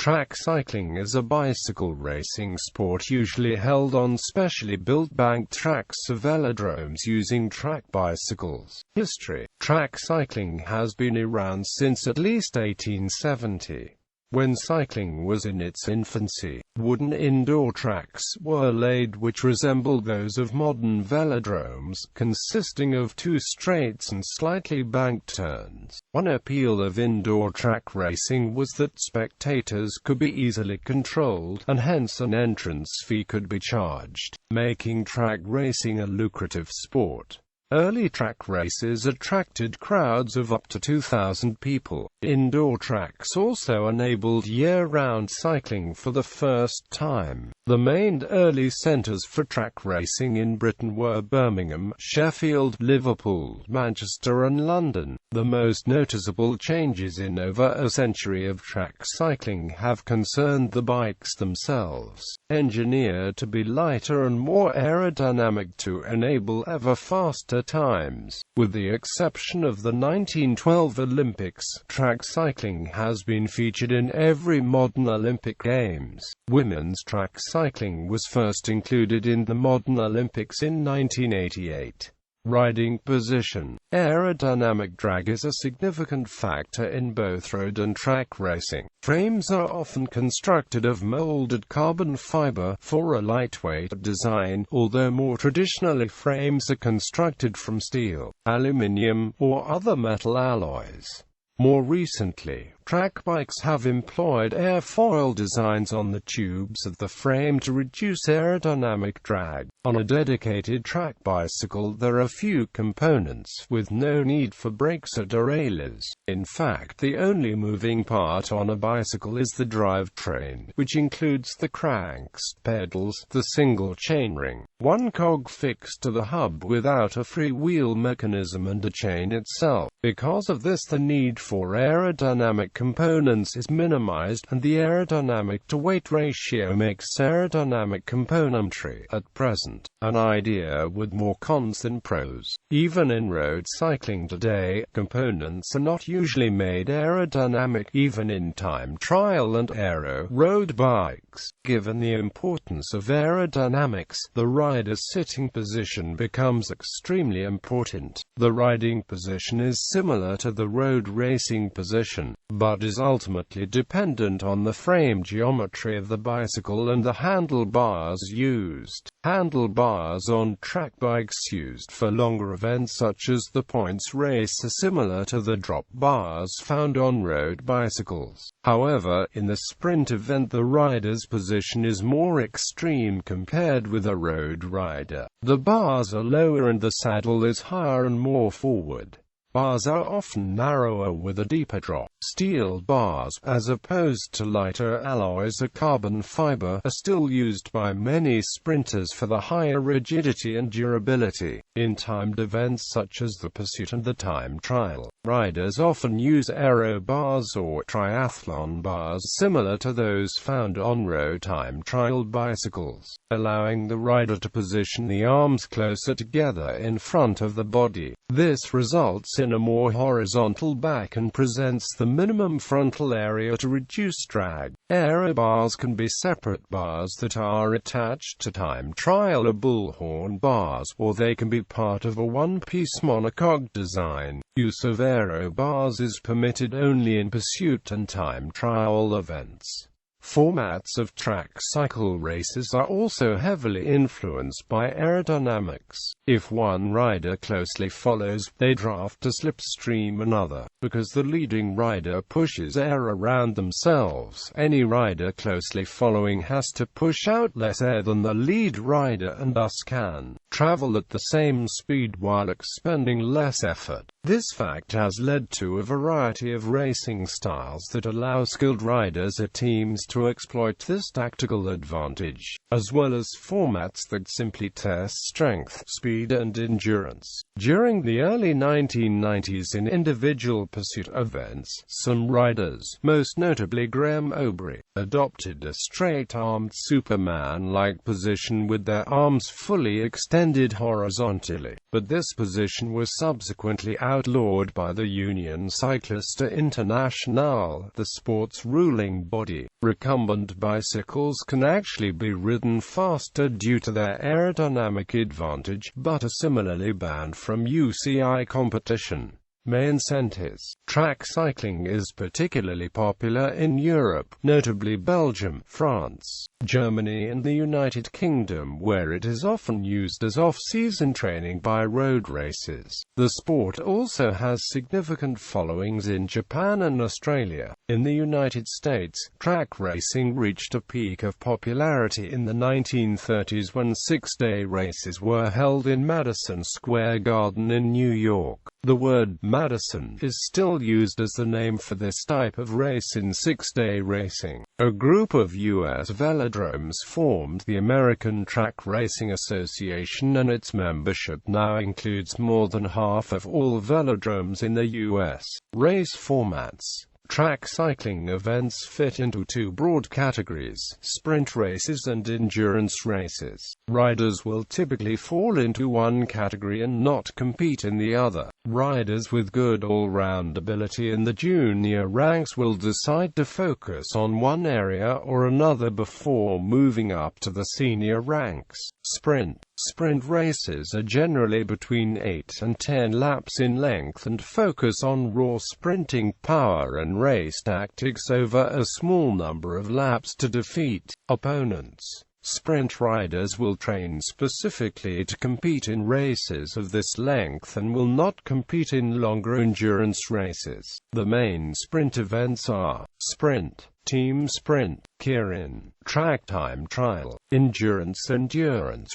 Track cycling is a bicycle racing sport usually held on specially built banked tracks or velodromes using track bicycles. History: track cycling has been around since at least 1870. When cycling was in its infancy, wooden indoor tracks were laid which resembled those of modern velodromes, consisting of two straights and slightly banked turns. One appeal of indoor track racing was that spectators could be easily controlled, and hence an entrance fee could be charged, making track racing a lucrative sport. Early track races attracted crowds of up to 2,000 people. Indoor tracks also enabled year-round cycling for the first time. The main early centres for track racing in Britain were Birmingham, Sheffield, Liverpool, Manchester and London. The most noticeable changes in over a century of track cycling have concerned the bikes themselves, engineered to be lighter and more aerodynamic to enable ever faster times. With the exception of the 1912 Olympics, track cycling has been featured in every modern Olympic Games. Women's track cycling was first included in the modern Olympics in 1988. Riding position. Aerodynamic drag is a significant factor in both road and track racing. Frames are often constructed of molded carbon fiber for a lightweight design, although more traditionally frames are constructed from steel, aluminium, or other metal alloys. More recently, track bikes have employed airfoil designs on the tubes of the frame to reduce aerodynamic drag. On a dedicated track bicycle there are few components, with no need for brakes or derailleurs. In fact, the only moving part on a bicycle is the drivetrain, which includes the cranks, pedals, the single chainring, one cog fixed to the hub without a freewheel mechanism and a chain itself. Because of this, the need for aerodynamic components is minimized, and the aerodynamic-to-weight ratio makes aerodynamic componentry, at present, an idea with more cons than pros. Even in road cycling today, components are not usually made aerodynamic, even in time trial and aero road bikes. Given the importance of aerodynamics, the rider's sitting position becomes extremely important. The riding position is similar to the road racing position, but is ultimately dependent on the frame geometry of the bicycle and the handlebars used. Handlebars on track bikes used for longer events such as the points race are similar to the drop bars found on road bicycles. However, in the sprint event the rider's position is more extreme compared with a road rider. The bars are lower and the saddle is higher and more forward. Bars are often narrower with a deeper drop. Steel bars, as opposed to lighter alloys or carbon fiber, are still used by many sprinters for the higher rigidity and durability. In timed events such as the pursuit and the time trial, riders often use aero bars or triathlon bars similar to those found on road time trial bicycles, allowing the rider to position the arms closer together in front of the body. This results in a more horizontal back and presents the minimum frontal area to reduce drag. Aero bars can be separate bars that are attached to time trial or bullhorn bars, or they can be part of a one-piece monocog design. Use of aero bars is permitted only in pursuit and time trial events. Formats of track cycle races are also heavily influenced by aerodynamics. If one rider closely follows, they draft to slipstream another. Because the leading rider pushes air around themselves, any rider closely following has to push out less air than the lead rider and thus can travel at the same speed while expending less effort. This fact has led to a variety of racing styles that allow skilled riders or teams to exploit this tactical advantage, as well as formats that simply test strength, speed and endurance. During the early 1990s in individual pursuit events, some riders, most notably Graham Aubrey, adopted a straight-armed Superman-like position with their arms fully extended suspended horizontally, but this position was subsequently outlawed by the Union Cycliste Internationale, the sport's ruling body. Recumbent bicycles can actually be ridden faster due to their aerodynamic advantage, but are similarly banned from UCI competition. Main incentives. Track cycling is particularly popular in Europe, notably Belgium, France, Germany and the United Kingdom, where it is often used as off-season training by road races. The sport also has significant followings in Japan and Australia. In the United States, track racing reached a peak of popularity in the 1930s when six-day races were held in Madison Square Garden in New York. The word Madison is still used as the name for this type of race in six-day racing. A group of U.S. velodromes formed the American Track Racing Association, and its membership now includes more than half of all velodromes in the U.S. Race formats. Track cycling events fit into two broad categories: sprint races and endurance races. Riders will typically fall into one category and not compete in the other. Riders with good all-round ability in the junior ranks will decide to focus on one area or another before moving up to the senior ranks. Sprint races are generally between 8 and 10 laps in length and focus on raw sprinting power and race tactics over a small number of laps to defeat opponents. Sprint riders will train specifically to compete in races of this length and will not compete in longer endurance races. The main sprint events are sprint, team sprint, keirin, track time trial. Endurance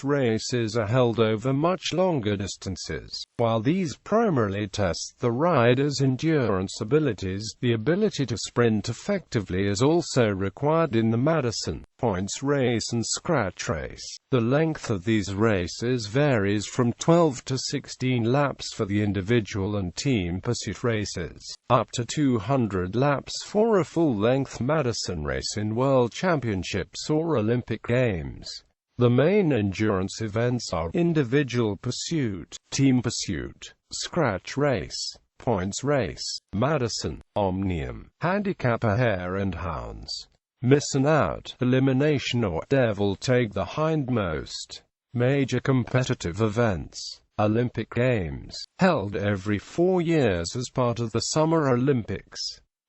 races are held over much longer distances. While these primarily test the rider's endurance abilities, the ability to sprint effectively is also required in the Madison points race and scratch race. The length of these races varies from 12 to 16 laps for the individual and team pursuit races, up to 200 laps for a full-length Madison race in World Championships or Olympic Games. The main endurance events are individual pursuit, team pursuit, scratch race, points race, Madison, Omnium, handicap hare and hounds, missing out, elimination or devil take the hindmost. Major competitive events. Olympic Games, held every 4 years as part of the Summer Olympics.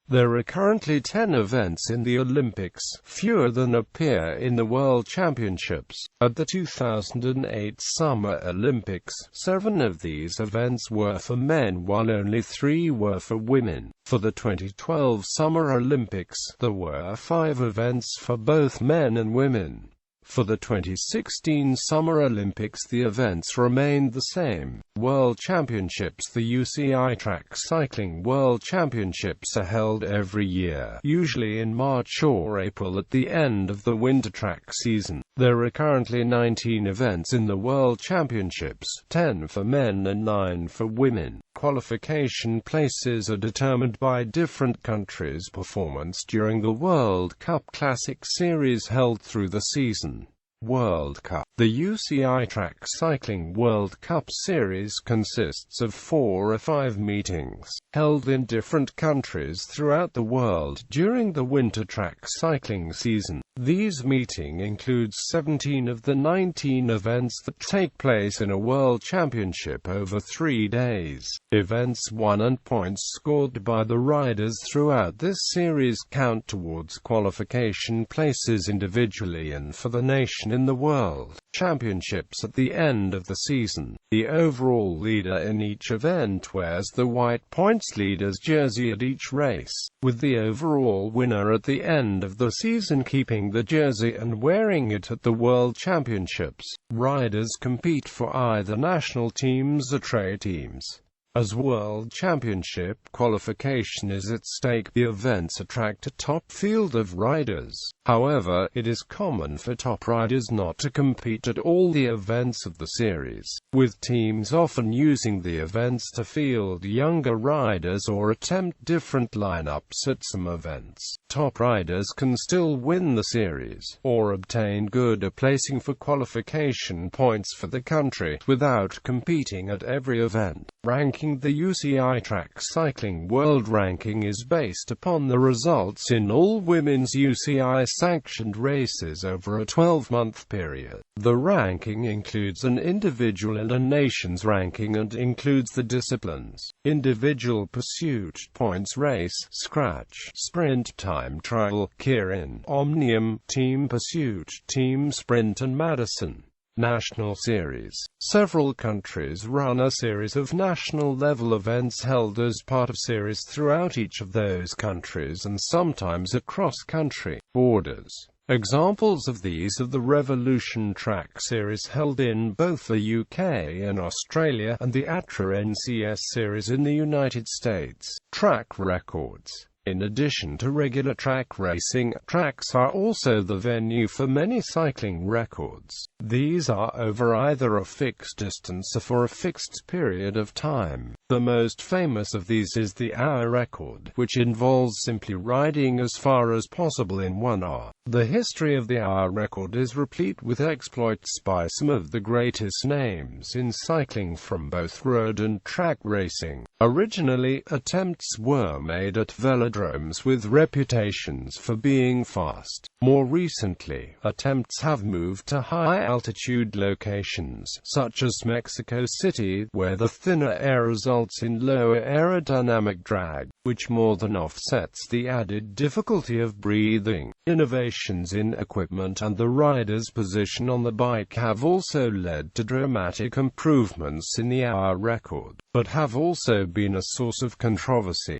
There are currently 10 events in the Olympics, fewer than appear in the World Championships. At the 2008 Summer Olympics, 7 of these events were for men while only 3 were for women. For the 2012 Summer Olympics, there were 5 events for both men and women. For the 2016 Summer Olympics, the events remained the same. World Championships. The UCI Track Cycling World Championships are held every year, usually in March or April at the end of the winter track season. There are currently 19 events in the World Championships, 10 for men and 9 for women. Qualification places are determined by different countries' performance during the World Cup Classic Series held through the season. World Cup. The UCI Track Cycling World Cup Series consists of 4 or 5 meetings, held in different countries throughout the world during the winter track cycling season. These meetings include 17 of the 19 events that take place in a World Championship over 3 days. Events won and points scored by the riders throughout this series count towards qualification places individually and for the nation in the World Championships at the end of the season. The overall leader in each event wears the white points leader's jersey at each race, with the overall winner at the end of the season keeping the jersey and wearing it at the World Championships. Riders compete for either national teams or trade teams. As World Championship qualification is at stake, the events attract a top field of riders. However, it is common for top riders not to compete at all the events of the series, with teams often using the events to field younger riders or attempt different lineups at some events. Top riders can still win the series, or obtain good placing for qualification points for the country, without competing at every event. Ranking: the UCI Track Cycling World Ranking is based upon the results in all women's UCI-sanctioned races over a 12-month period. The ranking includes an individual and a nations ranking and includes the disciplines: individual pursuit, points race, scratch, sprint, time trial, keirin, omnium, team pursuit, team sprint and Madison. National Series. Several countries run a series of national-level events held as part of series throughout each of those countries and sometimes across country borders. Examples of these are the Revolution Track Series held in both the UK and Australia, and the ATRA NCS Series in the United States. Track records. In addition to regular track racing, tracks are also the venue for many cycling records. These are over either a fixed distance or for a fixed period of time. The most famous of these is the hour record, which involves simply riding as far as possible in 1 hour. The history of the hour record is replete with exploits by some of the greatest names in cycling from both road and track racing. Originally, attempts were made at velodromes with reputations for being fast. More recently, attempts have moved to high-altitude locations, such as Mexico City, where the thinner air results in lower aerodynamic drag, which more than offsets the added difficulty of breathing. Innovations in equipment and the rider's position on the bike have also led to dramatic improvements in the hour record, but have also been a source of controversy.